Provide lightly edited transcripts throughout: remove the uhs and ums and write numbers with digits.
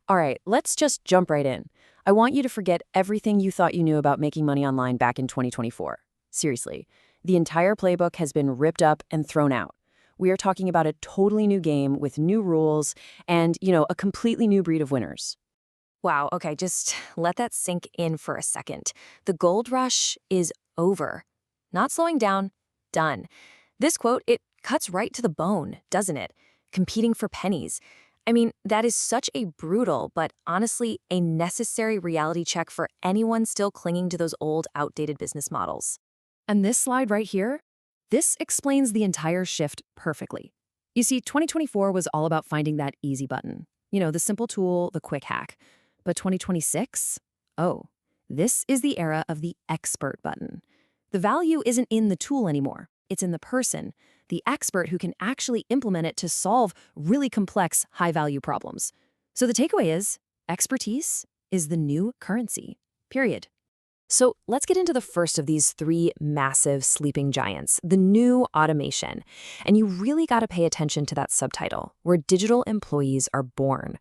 All right, let's just jump right in. I want you to forget everything you thought you knew about making money online back in 2024. Seriously, the entire playbook has been ripped up and thrown out. We are talking about a totally new game with new rules and, a completely new breed of winners. Wow, okay, just let that sink in for a second. The gold rush is over. Not slowing down, done. This quote, it cuts right to the bone, doesn't it? Competing for pennies. I mean, that is such a brutal, but honestly, a necessary reality check for anyone still clinging to those old, outdated business models. And this slide right here, this explains the entire shift perfectly. You see, 2024 was all about finding that easy button. The simple tool, the quick hack. But 2026? Oh, this is the era of the expert button. The value isn't in the tool anymore. It's in the person, the expert who can actually implement it to solve really complex, high-value problems. So the takeaway is, expertise is the new currency, period. So let's get into the first of these three massive sleeping giants, the new automation. And you really got to pay attention to that subtitle, where digital employees are born.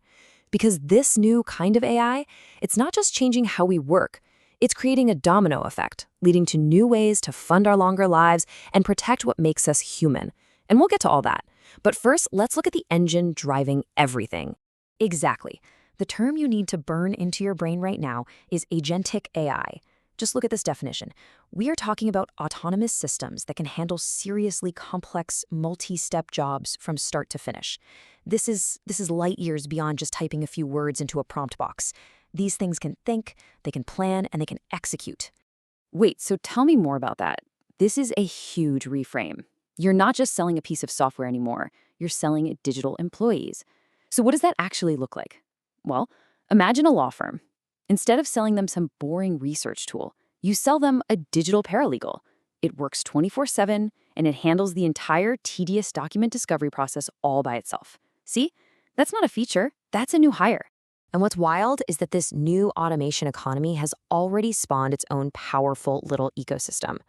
Because this new kind of AI, it's not just changing how we work, it's creating a domino effect, leading to new ways to fund our longer lives and protect what makes us human. And we'll get to all that. But first, let's look at the engine driving everything. Exactly. The term you need to burn into your brain right now is agentic AI. Just look at this definition. We are talking about autonomous systems that can handle seriously complex, multi-step jobs from start to finish. This is light years beyond just typing a few words into a prompt box. These things can think, they can plan, and they can execute. Wait, so tell me more about that. This is a huge reframe. You're not just selling a piece of software anymore. You're selling digital employees. So what does that actually look like? Well, imagine a law firm. Instead of selling them some boring research tool, you sell them a digital paralegal. It works 24/7, and it handles the entire tedious document discovery process all by itself. See? That's not a feature. That's a new hire. And what's wild is that this new automation economy has already spawned its own powerful little ecosystem.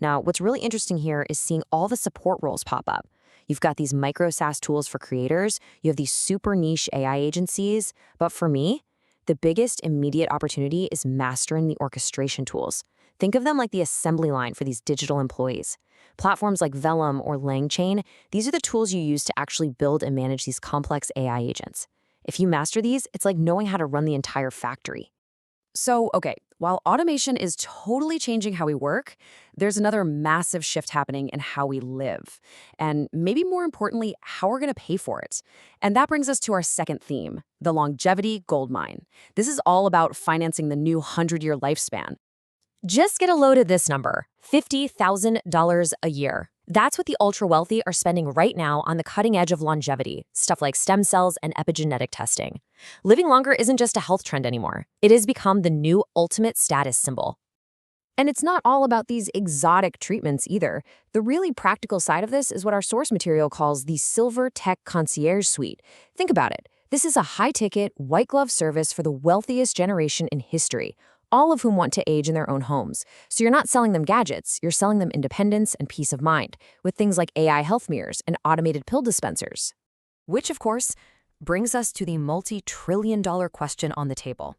Now, what's really interesting here is seeing all the support roles pop up. You've got these micro-SaaS tools for creators, you have these super niche AI agencies, but for me, the biggest immediate opportunity is mastering the orchestration tools. Think of them like the assembly line for these digital employees. Platforms like Vellum or LangChain, these are the tools you use to actually build and manage these complex AI agents. If you master these, it's like knowing how to run the entire factory. So, okay, while automation is totally changing how we work, there's another massive shift happening in how we live. And maybe more importantly, how we're going to pay for it. And that brings us to our second theme, the longevity goldmine. This is all about financing the new 100-year lifespan. Just get a load of this number, $50,000 a year. That's what the ultra-wealthy are spending right now on the cutting edge of longevity, stuff like stem cells and epigenetic testing. Living longer isn't just a health trend anymore. It has become the new ultimate status symbol. And it's not all about these exotic treatments either. The really practical side of this is what our source material calls the Silver Tech Concierge Suite. Think about it. This is a high-ticket, white-glove service for the wealthiest generation in history, all of whom want to age in their own homes. So you're not selling them gadgets, you're selling them independence and peace of mind, with things like AI health mirrors and automated pill dispensers. Which, of course, brings us to the multi-trillion-dollar question on the table.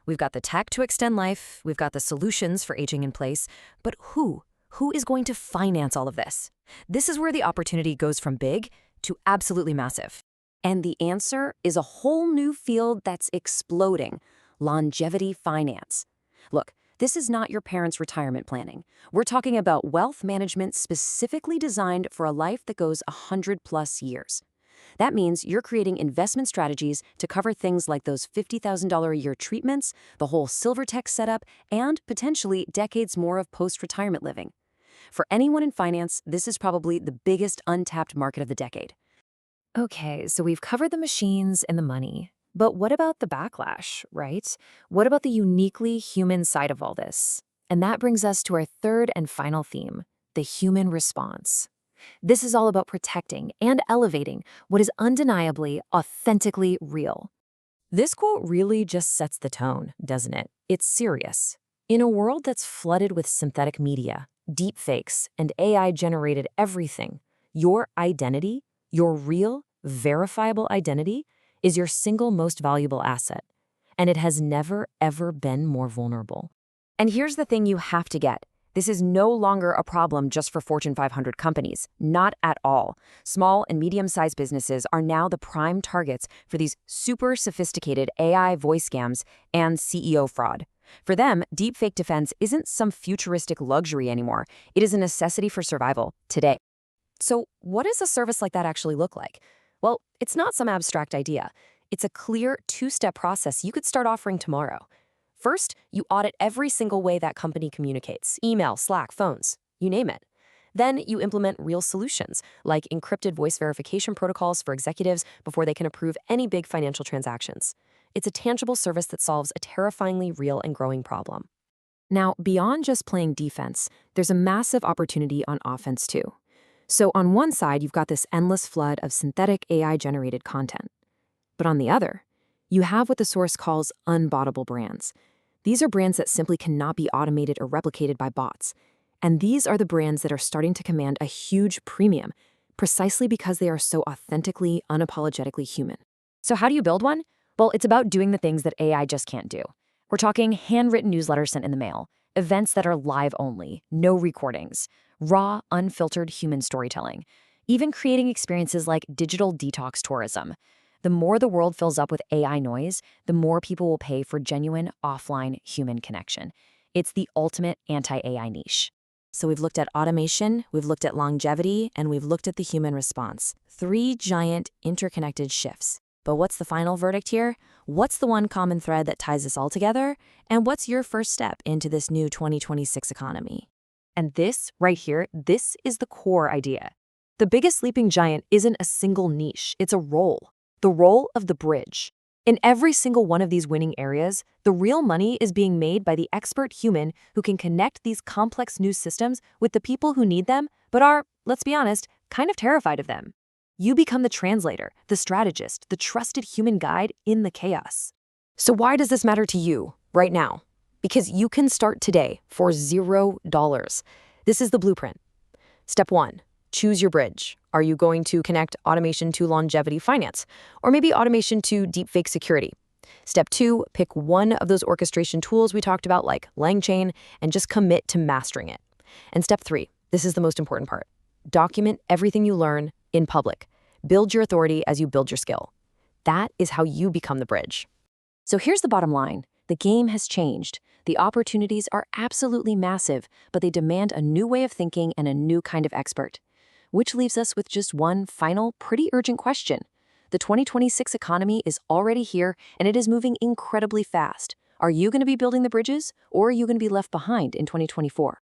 We've got the tech to extend life, we've got the solutions for aging in place, but who? Who is going to finance all of this? This is where the opportunity goes from big to absolutely massive. And the answer is a whole new field that's exploding: longevity finance. Look, this is not your parents' retirement planning. We're talking about wealth management specifically designed for a life that goes 100+ years. That means you're creating investment strategies to cover things like those $50,000 a year treatments, the whole silver tech setup, and potentially decades more of post-retirement living. For anyone in finance, this is probably the biggest untapped market of the decade. Okay, so we've covered the machines and the money. But what about the backlash, right? What about the uniquely human side of all this? And that brings us to our third and final theme, the human response. This is all about protecting and elevating what is undeniably, authentically real. This quote really just sets the tone, doesn't it? It's serious. In a world that's flooded with synthetic media, deepfakes, and AI-generated everything, your identity, your real, verifiable identity, is your single most valuable asset, and it has never, ever been more vulnerable. And here's the thing you have to get. This is no longer a problem just for Fortune 500 companies. Not at all. Small and medium-sized businesses are now the prime targets for these super sophisticated AI voice scams and CEO fraud. For them, deepfake defense isn't some futuristic luxury anymore. It is a necessity for survival today. So what does a service like that actually look like? Well, it's not some abstract idea. It's a clear two-step process you could start offering tomorrow. First, you audit every single way that company communicates: email, Slack, phones, you name it. Then you implement real solutions, like encrypted voice verification protocols for executives before they can approve any big financial transactions. It's a tangible service that solves a terrifyingly real and growing problem. Now, beyond just playing defense, there's a massive opportunity on offense too. So on one side, you've got this endless flood of synthetic AI-generated content. But on the other, you have what the source calls unbottable brands. These are brands that simply cannot be automated or replicated by bots. And these are the brands that are starting to command a huge premium, precisely because they are so authentically, unapologetically human. So how do you build one? Well, it's about doing the things that AI just can't do. We're talking handwritten newsletters sent in the mail, events that are live only, no recordings, raw, unfiltered human storytelling, even creating experiences like digital detox tourism. The more the world fills up with AI noise, the more people will pay for genuine, offline human connection. It's the ultimate anti-AI niche. So we've looked at automation, we've looked at longevity, and we've looked at the human response. 3 giant interconnected shifts. But what's the final verdict here? What's the one common thread that ties this all together? And what's your first step into this new 2026 economy? And this, right here, this is the core idea. The biggest sleeping giant isn't a single niche, it's a role. The role of the bridge. In every single one of these winning areas, the real money is being made by the expert human who can connect these complex news systems with the people who need them, but are, let's be honest, kind of terrified of them. You become the translator, the strategist, the trusted human guide in the chaos. So why does this matter to you right now? Because you can start today for $0. This is the blueprint. Step 1. Choose your bridge. Are you going to connect automation to longevity finance? Or maybe automation to deepfake security? Step 2, pick one of those orchestration tools we talked about like LangChain and just commit to mastering it. And step 3, this is the most important part. Document everything you learn in public. Build your authority as you build your skill. That is how you become the bridge. So here's the bottom line. The game has changed. The opportunities are absolutely massive, but they demand a new way of thinking and a new kind of expert. Which leaves us with just one final, pretty urgent question. The 2026 economy is already here, and it is moving incredibly fast. Are you going to be building the bridges, or are you going to be left behind in 2024?